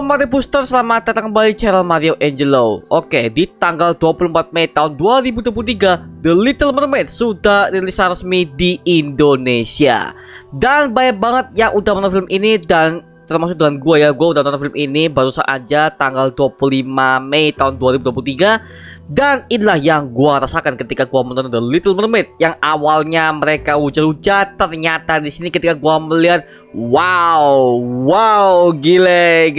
Mario Booster, selamat datang kembali di channel Mario Angelo. Oke, di tanggal 24 Mei tahun 2023, The Little Mermaid sudah rilis resmi di Indonesia. Dan banyak banget yang udah menonton film ini, dan termasuk dengan gue ya. Gue udah nonton film ini baru saja tanggal 25 Mei tahun 2023. Dan inilah yang gue rasakan ketika gue menonton The Little Mermaid. Yang awalnya mereka hujan-hujan, ternyata di sini ketika gue melihat, wow, gile.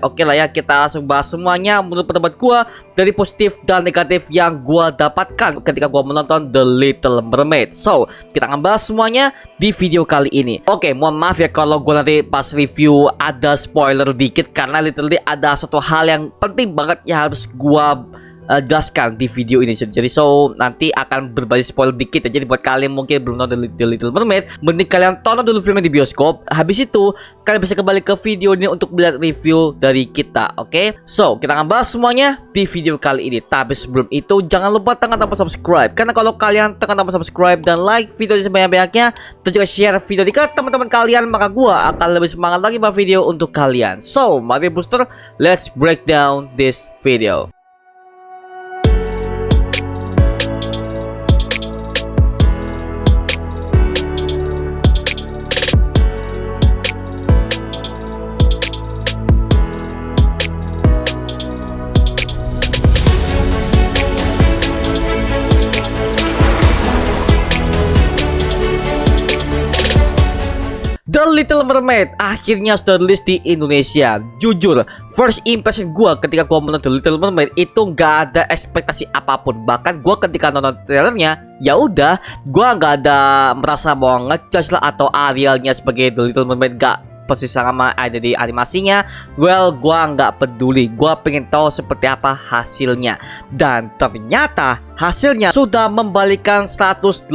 Oke lah ya, kita langsung bahas semuanya menurut pendapat gue, dari positif dan negatif yang gue dapatkan ketika gue menonton The Little Mermaid. So, kita akan bahas semuanya di video kali ini. Oke, mohon maaf ya kalau gue nanti pas review ada spoiler dikit, karena literally ada satu hal yang penting banget yang harus gue jelaskan di video ini. Jadi nanti akan berbasis spoiler dikit ya. Jadi buat kalian mungkin belum nonton The Little Mermaid, mending kalian tonton dulu filmnya di bioskop. Habis itu kalian bisa kembali ke video ini untuk melihat review dari kita. Oke, so kita akan bahas semuanya di video kali ini. Tapi sebelum itu jangan lupa tekan tombol subscribe, karena kalau kalian tekan tombol subscribe dan like video ini sebanyak-banyaknya, dan juga share video ini ke teman-teman kalian, maka gua akan lebih semangat lagi buat video untuk kalian. So Mario Booster, let's break down this video. The Little Mermaid akhirnya sudah rilis di Indonesia. Jujur, first impression gue ketika gue menonton The Little Mermaid itu nggak ada ekspektasi apapun. Bahkan gue ketika nonton trailernya, ya udah, gue nggak ada merasa mau ngejudge lah atau Arielnya sebagai The Little Mermaid gak persis sama ada di animasinya. Well, gua nggak peduli, gua pengen tahu seperti apa hasilnya. Dan ternyata hasilnya sudah membalikan 180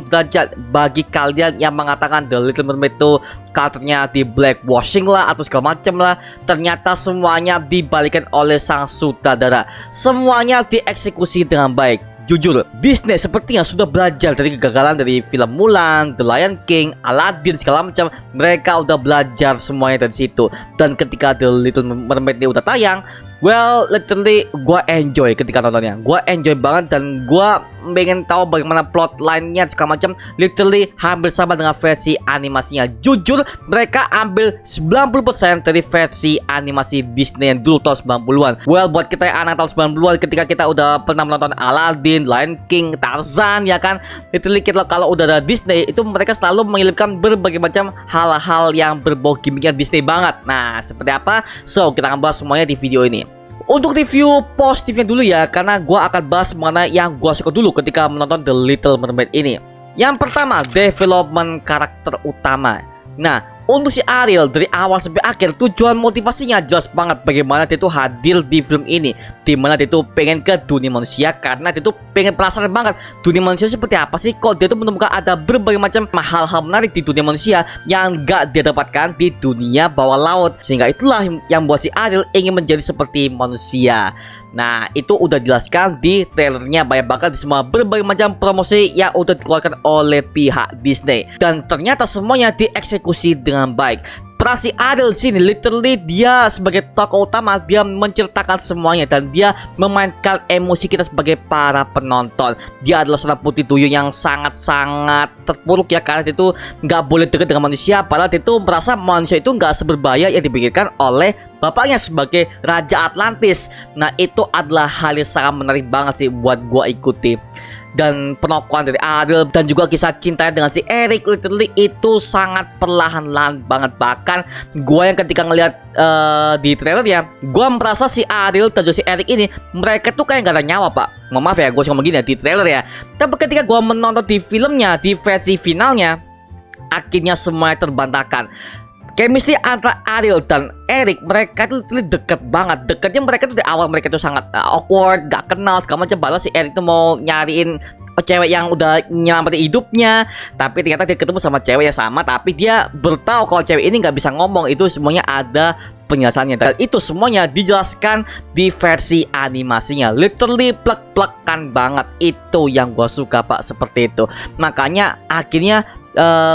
derajat bagi kalian yang mengatakan The Little Mermaid itu karakternya di blackwashing lah atau segala macam lah. Ternyata semuanya dibalikan oleh sang sutradara. Semuanya dieksekusi dengan baik. Jujur, Disney sepertinya sudah belajar dari kegagalan dari film Mulan, The Lion King, Aladdin, segala macam. Mereka udah belajar semuanya dari situ. Dan ketika The Little Mermaid ini udah tayang, well, literally gue enjoy ketika nontonnya. Gue enjoy banget dan gue pengen tahu bagaimana plot line-nya segala macam. Literally hampir sama dengan versi animasinya. Jujur, mereka ambil 90% dari versi animasi Disney yang dulu tahun 90-an. Well, buat kita yang anak tahun 90-an, ketika kita udah pernah menonton Aladdin, Lion King, Tarzan, ya kan, literally kita kalau udah ada Disney, itu mereka selalu menyelipkan berbagai macam hal-hal yang berbau gimmicknya Disney banget. Nah, seperti apa? So, kita akan bahas semuanya di video ini. Untuk review positifnya dulu ya, karena gue akan bahas mana yang gue suka dulu ketika menonton The Little Mermaid ini. Yang pertama, development karakter utama. Nah, untuk si Ariel dari awal sampai akhir, tujuan motivasinya jelas banget bagaimana dia tuh hadir di film ini, dimana dia tuh pengen ke dunia manusia karena dia tuh pengen penasaran banget dunia manusia seperti apa sih. Kok dia tuh menemukan ada berbagai macam hal-hal menarik di dunia manusia yang gak dia dapatkan di dunia bawah laut, sehingga itulah yang buat si Ariel ingin menjadi seperti manusia. Nah, itu udah dijelaskan di trailernya banyak banget di semua berbagai macam promosi yang udah dikeluarkan oleh pihak Disney. Dan ternyata semuanya dieksekusi dengan baik. Peran si Ariel sini literally dia sebagai tokoh utama, dia menceritakan semuanya dan dia memainkan emosi kita sebagai para penonton. Dia adalah seorang putri duyung yang sangat-sangat terpuruk ya, karena dia itu nggak boleh dekat dengan manusia, padahal dia itu merasa manusia itu nggak seberbahaya yang dipikirkan oleh bapaknya sebagai Raja Atlantis. Nah, itu adalah hal yang sangat menarik banget sih buat gua ikuti. Dan penokohan dari Ariel dan juga kisah cintanya dengan si Eric literally itu sangat perlahan-lahan banget. Bahkan gue yang ketika ngeliat di trailer ya, gue merasa si Ariel dan juga si Eric ini mereka tuh kayak gak ada nyawa, pak. Maaf ya gue ngomong gini ya di trailer ya, tapi ketika gue menonton di filmnya, di versi finalnya, akhirnya semuanya terbantahkan. Chemistry antara Ariel dan Eric, mereka tuh deket banget. Deketnya mereka tuh dari awal mereka tuh sangat awkward, gak kenal segala macam. Padahal si Eric tuh mau nyariin cewek yang udah nyelamatin hidupnya, tapi ternyata dia ketemu sama cewek yang sama, tapi dia bertahu kalau cewek ini nggak bisa ngomong. Itu semuanya ada penjelasannya, dan itu semuanya dijelaskan di versi animasinya. Literally plek-plekan banget. Itu yang gue suka, pak, seperti itu. Makanya akhirnya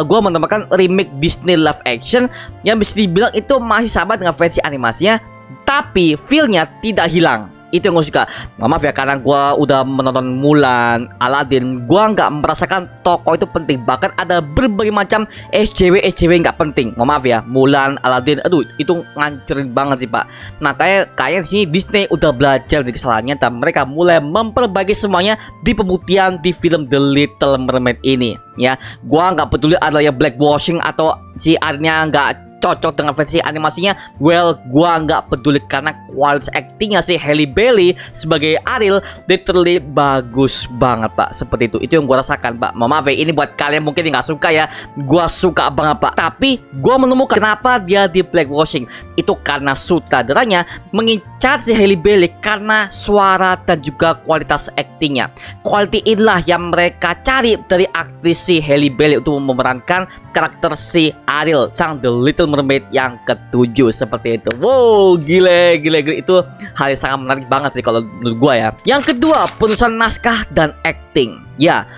gue menemukan remake Disney live action yang bisa dibilang itu masih sama dengan versi animasinya, tapi feel-nya tidak hilang. Itu yang gue suka. Maaf ya, karena gue udah menonton Mulan, Aladdin, gue nggak merasakan tokoh itu penting. Bahkan ada berbagai macam SJW nggak penting. Maaf ya, Mulan, Aladdin, aduh itu ngancurin banget sih pak. Makanya kayaknya di sini Disney udah belajar dari kesalahannya dan mereka mulai memperbaiki semuanya di pembuktian di film The Little Mermaid ini. Ya, gue nggak peduli ada yang blackwashing atau si Arnya nggak cocok dengan versi animasinya. Well, gua nggak peduli karena kualitas actingnya si Halle Bailey sebagai Ariel literally bagus banget pak. Seperti itu yang gua rasakan pak. Maaf ya, ini buat kalian mungkin nggak suka ya, gua suka banget pak. Tapi gua menemukan kenapa dia di blackwashing itu karena sutradaranya mengincar si Halle Bailey karena suara dan juga kualitas actingnya. Quality inilah yang mereka cari dari aktris si Halle Bailey untuk memerankan karakter si Ariel, sang The Little Mermaid yang ketujuh. Seperti itu. Wow, gile itu hal yang sangat menarik banget sih kalau menurut gua ya. Yang kedua, penulisan naskah dan acting. Ya,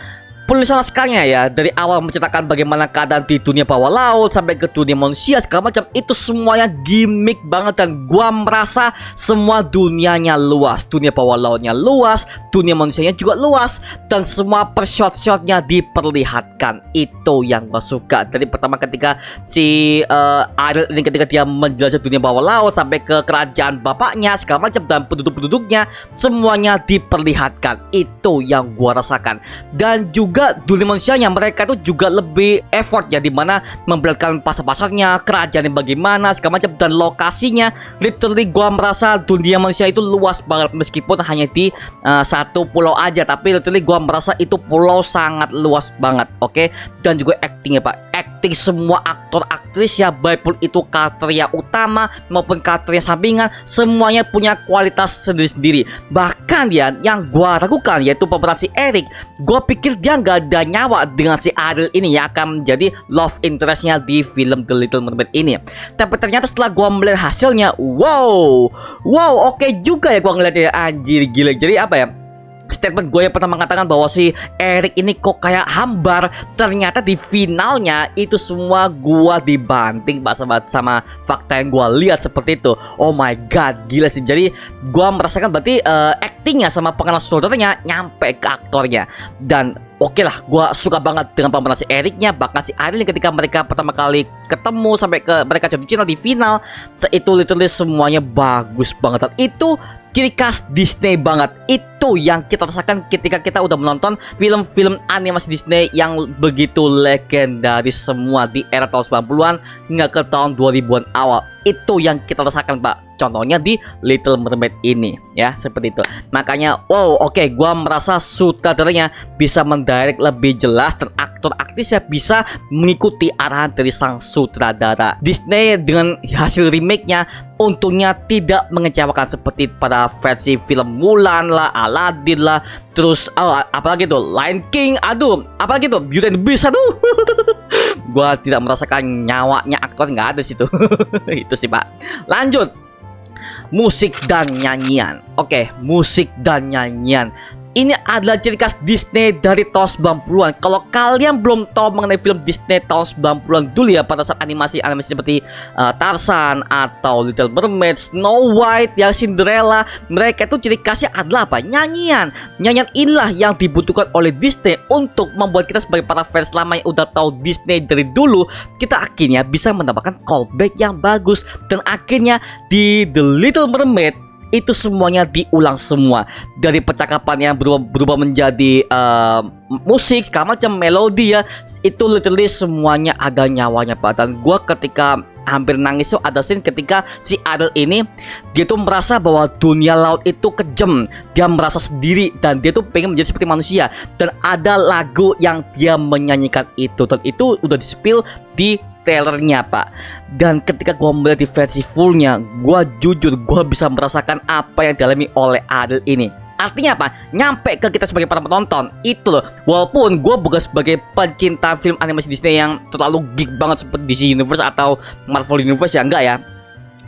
penulisan naskahnya ya, dari awal menceritakan bagaimana keadaan di dunia bawah laut sampai ke dunia manusia segala macam, itu semuanya gimmick banget dan gua merasa semua dunianya luas, dunia bawah lautnya luas, dunia manusianya juga luas, dan semua per shot-shotnya diperlihatkan. Itu yang gua suka. Dari pertama ketika si Ariel ini ketika dia menjelajah dunia bawah laut sampai ke kerajaan bapaknya segala macam dan penduduk-penduduknya semuanya diperlihatkan. Itu yang gua rasakan. Dan juga dunia manusianya mereka itu juga lebih effort ya, dimana memperlihatkan pasar-pasarnya, kerajaan yang bagaimana segala macam, dan lokasinya literally gua merasa dunia manusia itu luas banget meskipun hanya di satu pulau aja, tapi literally gua merasa itu pulau sangat luas banget. Oke. Dan juga actingnya pak, acting semua aktor aktris ya, baik pun itu karakter yang utama maupun karakter yang sampingan, semuanya punya kualitas sendiri-sendiri. Bahkan ya yang gua ragukan yaitu pemeran si Eric, gua pikir dia nggak ada nyawa dengan si Ariel ini yang akan menjadi love interestnya di film The Little Mermaid ini. Tapi ternyata setelah gua melihat hasilnya, wow, oke juga ya gua ngeliatnya, anjir gila. Jadi apa ya, statement gue yang pertama mengatakan bahwa si Eric ini kok kayak hambar, ternyata di finalnya itu semua gua dibanting pak sama fakta yang gua lihat seperti itu. Oh my god, gila sih. Jadi gua merasakan berarti actingnya sama pengenalan saudaranya nyampe ke aktornya. Dan oke lah, gua suka banget dengan pemeran si Ericnya, bahkan si Ariel ketika mereka pertama kali ketemu sampai ke mereka jatuh cinta di final, itu literally semuanya bagus banget. Dan itu ciri khas Disney banget. Itu yang kita rasakan ketika kita udah menonton film-film animasi Disney yang begitu legendaris semua di era tahun 90-an hingga ke tahun 2000-an awal. Itu yang kita rasakan pak. Contohnya di Little Mermaid ini ya, seperti itu. Makanya wow, oke, gua merasa sutradaranya bisa mendirect lebih jelas dan aktor aktrisnya bisa mengikuti arahan dari sang sutradara. Disney dengan hasil remake-nya untungnya tidak mengecewakan seperti pada versi film Mulan lah, Aladdin lah, terus apalagi tuh Lion King, aduh, apalagi tuh Beauty and the Beast, aduh. Gua tidak merasakan nyawanya aktor, nggak ada situ. Itu sih pak. Lanjut, musik dan nyanyian. Oke, musik dan nyanyian. Ini adalah ciri khas Disney dari tahun 90-an. Kalau kalian belum tahu mengenai film Disney tahun 90-an dulu ya, pada saat animasi seperti Tarzan atau Little Mermaid, Snow White, yang Cinderella, mereka itu ciri khasnya adalah apa? Nyanyian. Nyanyian inilah yang dibutuhkan oleh Disney untuk membuat kita sebagai para fans lama yang udah tahu Disney dari dulu, kita akhirnya bisa mendapatkan callback yang bagus. Dan akhirnya di The Little Mermaid itu semuanya diulang semua, dari percakapan yang berubah menjadi musik, segala macam melodi ya, itu literally semuanya ada nyawanya pak. Dan gua ketika hampir nangis tuh ada scene ketika si Ariel ini dia tuh merasa bahwa dunia laut itu kejam, dia merasa sendiri dan dia tuh pengen menjadi seperti manusia, dan ada lagu yang dia menyanyikan itu, dan itu udah di-spill di trailernya pak. Dan ketika gua melihat di versi fullnya, gua jujur gua bisa merasakan apa yang dialami oleh Ariel ini. Artinya apa? Nyampe ke kita sebagai para penonton. Itu loh. Walaupun gue bukan sebagai pencinta film animasi Disney yang terlalu geek banget seperti DC Universe atau Marvel Universe ya, enggak ya.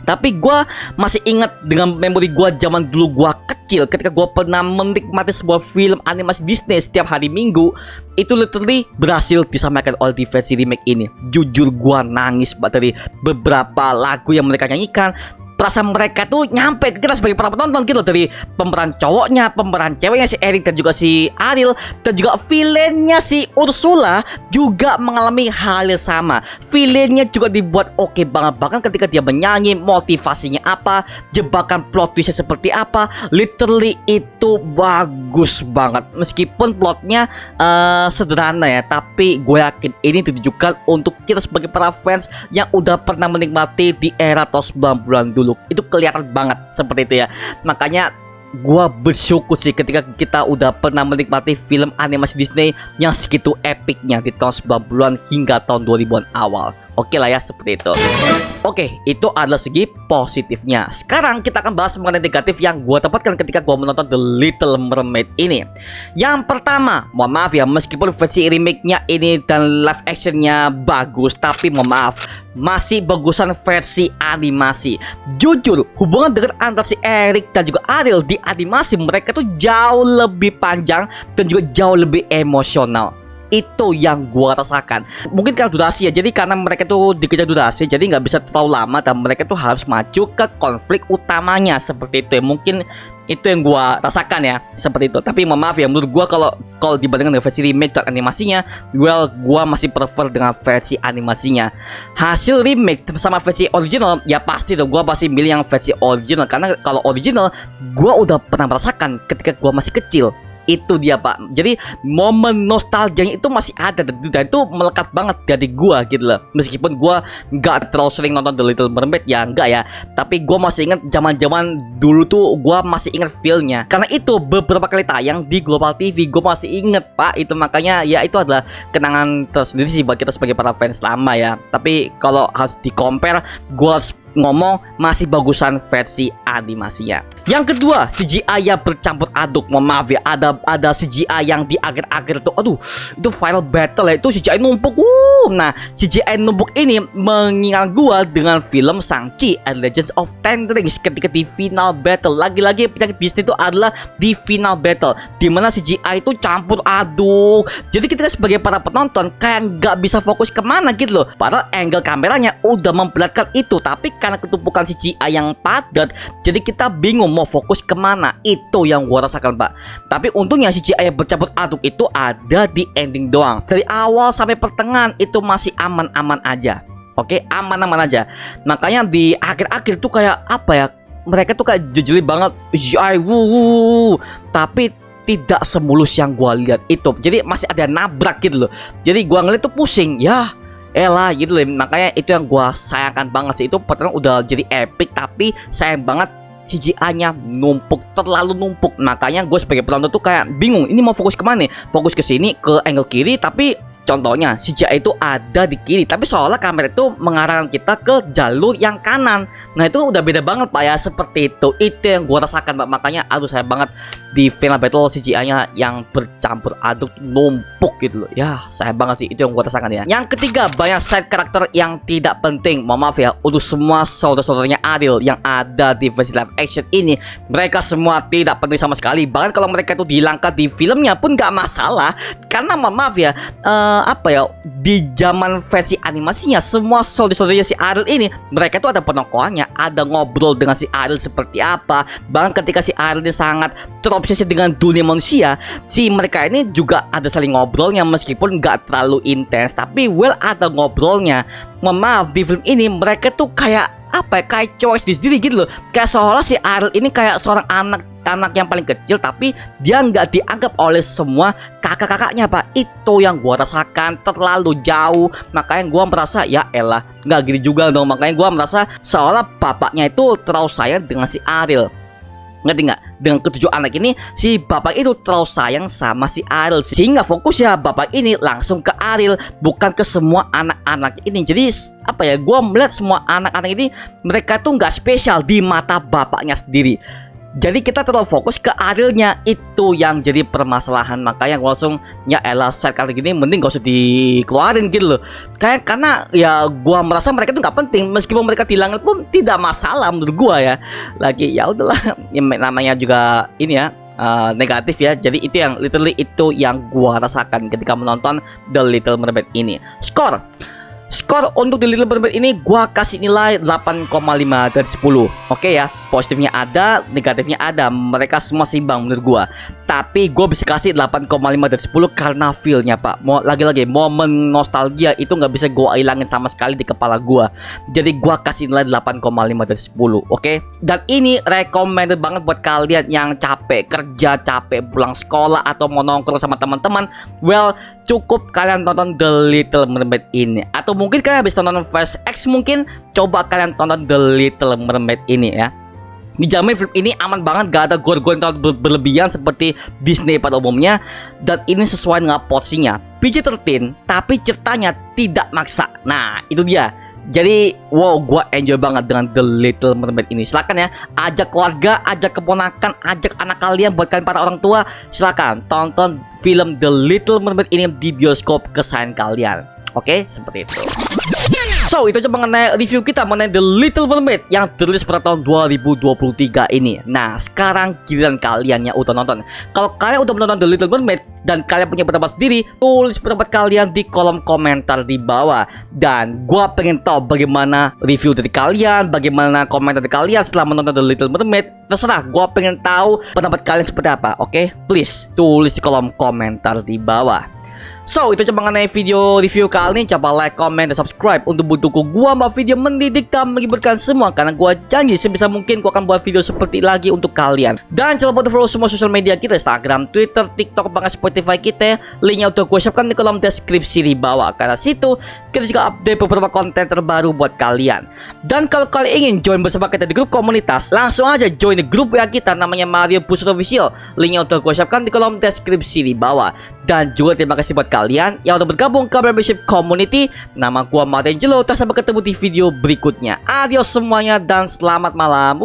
Tapi gue masih ingat dengan memori gue zaman dulu gue kecil, ketika gue pernah menikmati sebuah film animasi Disney setiap hari Minggu. Itu literally berhasil disampaikan oleh di versi remake ini. Jujur gue nangis dari beberapa lagu yang mereka nyanyikan. perasaan mereka tuh nyampe ke kita sebagai para penonton gitu, dari pemeran cowoknya, pemeran ceweknya si Eric dan juga si Ariel, dan juga villainnya si Ursula juga mengalami hal yang sama. Villainnya juga dibuat oke banget, bahkan ketika dia menyanyi, motivasinya apa, jebakan plot twistnya seperti apa, literally itu bagus banget. Meskipun plotnya sederhana ya, tapi gue yakin ini ditujukan untuk kita sebagai para fans yang udah pernah menikmati di era tahun 90-an dulu. Itu kelihatan banget seperti itu ya. Makanya gua bersyukur sih ketika kita udah pernah menikmati film animasi Disney yang segitu epicnya di tahun 90-an hingga tahun 2000-an awal. Oke lah ya, seperti itu. Oke, itu adalah segi positifnya. Sekarang kita akan bahas mengenai negatif yang gua dapatkan ketika gua menonton The Little Mermaid ini. Yang pertama, mohon maaf ya, meskipun versi remake-nya ini dan live action-nya bagus, tapi mohon maaf, masih bagusan versi animasi. Jujur, hubungan dengan antara si Eric dan juga Ariel di animasi mereka tuh jauh lebih panjang dan juga jauh lebih emosional. Itu yang gua rasakan. Mungkin karena durasi ya, jadi karena mereka tuh dikejar durasi, jadi nggak bisa terlalu lama dan mereka tuh harus maju ke konflik utamanya seperti itu ya. Mungkin itu yang gua rasakan ya, seperti itu. Tapi maaf ya, menurut gua kalau dibandingkan dengan versi remake dan animasinya, well, gua masih prefer dengan versi animasinya. Hasil remake sama versi original ya pasti dong gua pasti milih yang versi original, karena kalau original gua udah pernah merasakan ketika gua masih kecil. Itu dia Pak, jadi momen nostalgianya itu masih ada dan itu melekat banget dari gua gitu loh. Meskipun gua nggak terlalu sering nonton The Little Mermaid ya, enggak ya, tapi gua masih ingat zaman-zaman dulu tuh gua masih ingat feel-nya. Karena itu beberapa kali tayang di Global TV, gua masih inget Pak. Itu makanya ya itu adalah kenangan tersendiri sih buat kita sebagai para fans lama ya. Tapi kalau harus di compare, gua harus ngomong masih bagusan versi animasinya. Yang kedua, CGI yang bercampur aduk. Maaf ya, ada CGI yang di akhir-akhir tuh, aduh, itu final battle ya, itu CGI numpuk. Nah, CGI numpuk ini mengingat gua dengan film Shang-Chi and Legends of Ten Rings ketika di final battle. Lagi-lagi penyakit Disney itu adalah di final battle, dimana CGI itu campur aduk. Jadi kita sebagai para penonton kayak nggak bisa fokus kemana gitu loh. Padahal angle kameranya udah memperlihatkan itu, tapi karena ketumpukan CGI yang padat, jadi kita bingung mau fokus kemana. Itu yang gua rasakan Pak. Tapi untungnya CGI yang bercampur aduk itu ada di ending doang. Dari awal sampai pertengahan itu masih aman-aman aja. Oke, aman-aman aja. Makanya di akhir-akhir tuh kayak apa ya, mereka tuh kayak jejeli banget CGI, tapi tidak semulus yang gua lihat itu. Jadi masih ada nabrak gitu loh. Jadi gua ngeliat tuh pusing ya. Elah gitu loh. Makanya itu yang gua sayangkan banget sih. Itu pertama udah jadi epic, tapi sayang banget CGI-nya numpuk, terlalu numpuk. Makanya gue sebagai penonton tuh kayak bingung, ini mau fokus kemana nih? Fokus ke sini, ke angle kiri, tapi contohnya CGI itu ada di kiri, tapi seolah kamera itu mengarahkan kita ke jalur yang kanan. Nah itu udah beda banget Pak ya, seperti itu. Itu yang gue rasakan Pak. Makanya aduh sayang banget di final battle CGI-nya yang bercampur aduk, numpuk gitu loh. Ya sayang banget sih, itu yang gue rasakan ya. Yang ketiga, banyak side karakter yang tidak penting. Mohon maaf ya, untuk semua saudara-saudaranya Ariel yang ada di versi live action ini, mereka semua tidak penting sama sekali. Bahkan kalau mereka itu dihilangkan di filmnya pun gak masalah. Karena mohon maaf ya, apa ya, di zaman versi animasinya semua saudara-saudaranya si Ariel ini, mereka tuh ada penokohannya, ada ngobrol dengan si Ariel seperti apa. Bahkan ketika si Ariel ini sangat terobsesi dengan dunia manusia, si mereka ini juga ada saling ngobrolnya, meskipun nggak terlalu intens, tapi well ada ngobrolnya. Mohon maaf, di film ini mereka tuh kayak apa ya, kayak cowok sendiri gitu loh. Kayak seolah si Ariel ini kayak seorang anak yang paling kecil, tapi dia nggak dianggap oleh semua kakak-kakaknya Pak. Itu yang gua rasakan terlalu jauh. Makanya gua merasa ya elah, nggak gini juga dong. Makanya gua merasa seolah bapaknya itu terlalu sayang dengan si Ariel. Ngerti nggak? Dengan ketujuh anak ini, si bapak itu terlalu sayang sama si Ariel, sehingga fokusnya bapak ini langsung ke Ariel, bukan ke semua anak-anak ini. Jadi apa ya, gue melihat semua anak-anak ini, mereka tuh nggak spesial di mata bapaknya sendiri. Jadi kita terlalu fokus ke Arielnya, itu yang jadi permasalahan. Makanya gue langsung ya elah, set kali gini mending gak usah dikeluarin gitu loh. Kayak karena ya gue merasa mereka tuh nggak penting, meskipun mereka dihilangin pun tidak masalah menurut gue ya. Lagi ya udahlah, ya, namanya juga ini ya, negatif ya. Jadi itu yang literally itu yang gue rasakan ketika menonton The Little Mermaid ini. Skor Skor untuk The Little Mermaid ini gua kasih nilai 8,5 dari 10. Oke ya, positifnya ada, negatifnya ada. Mereka semua seimbang menurut gua. Tapi gua bisa kasih 8,5 dari 10 karena feel-nya, Pak. Lagi-lagi momen nostalgia itu nggak bisa gua hilangin sama sekali di kepala gua. Jadi gua kasih nilai 8,5 dari 10, oke? Dan ini recommended banget buat kalian yang capek kerja, capek pulang sekolah atau mau nongkrong sama teman-teman. Well, cukup kalian tonton The Little Mermaid ini. Atau mungkin kalian habis tonton Fast X, mungkin coba kalian tonton The Little Mermaid ini ya. Dijamin film ini aman banget, gak ada gore-gore yang terlalu berlebihan seperti Disney pada umumnya. Dan ini sesuai dengan porsinya, PG-13, tapi ceritanya tidak maksa. Nah, itu dia. Jadi, wow, gua enjoy banget dengan The Little Mermaid ini. Silakan ya, ajak keluarga, ajak keponakan, ajak anak kalian, buat kalian para orang tua, silakan tonton film The Little Mermaid ini di bioskop kesayangan kalian. Oke, seperti itu. So, itu aja mengenai review kita mengenai The Little Mermaid yang dirilis pada tahun 2023 ini. Nah, sekarang giliran kalian yang udah nonton. Kalau kalian udah menonton The Little Mermaid dan kalian punya pendapat sendiri, tulis pendapat kalian di kolom komentar di bawah. Dan gua pengen tahu bagaimana review dari kalian, bagaimana komentar dari kalian setelah menonton The Little Mermaid. Terserah, gua pengen tahu pendapat kalian seperti apa. Oke, please tulis di kolom komentar di bawah. So, itu aja mengenai video review kali ini. Coba like, comment, dan subscribe untuk mendukung gua buat video mendidik dan menghiburkan semua. Karena gua janji sebisa mungkin gua akan buat video seperti lagi untuk kalian. Dan jangan lupa follow semua sosial media kita, Instagram, Twitter, TikTok, bahkan Spotify kita. Linknya udah gue siapkan di kolom deskripsi di bawah. Karena situ kita juga update beberapa konten terbaru buat kalian. Dan kalau kalian ingin join bersama kita di grup komunitas, langsung aja join di grup WA kita namanya Mario Pusat Official. Linknya udah gue siapkan di kolom deskripsi di bawah. Dan juga terima kasih buat kalian yang udah bergabung ke membership community. Nama gua Marangelo. Sampai ketemu di video berikutnya. Adios semuanya dan selamat malam.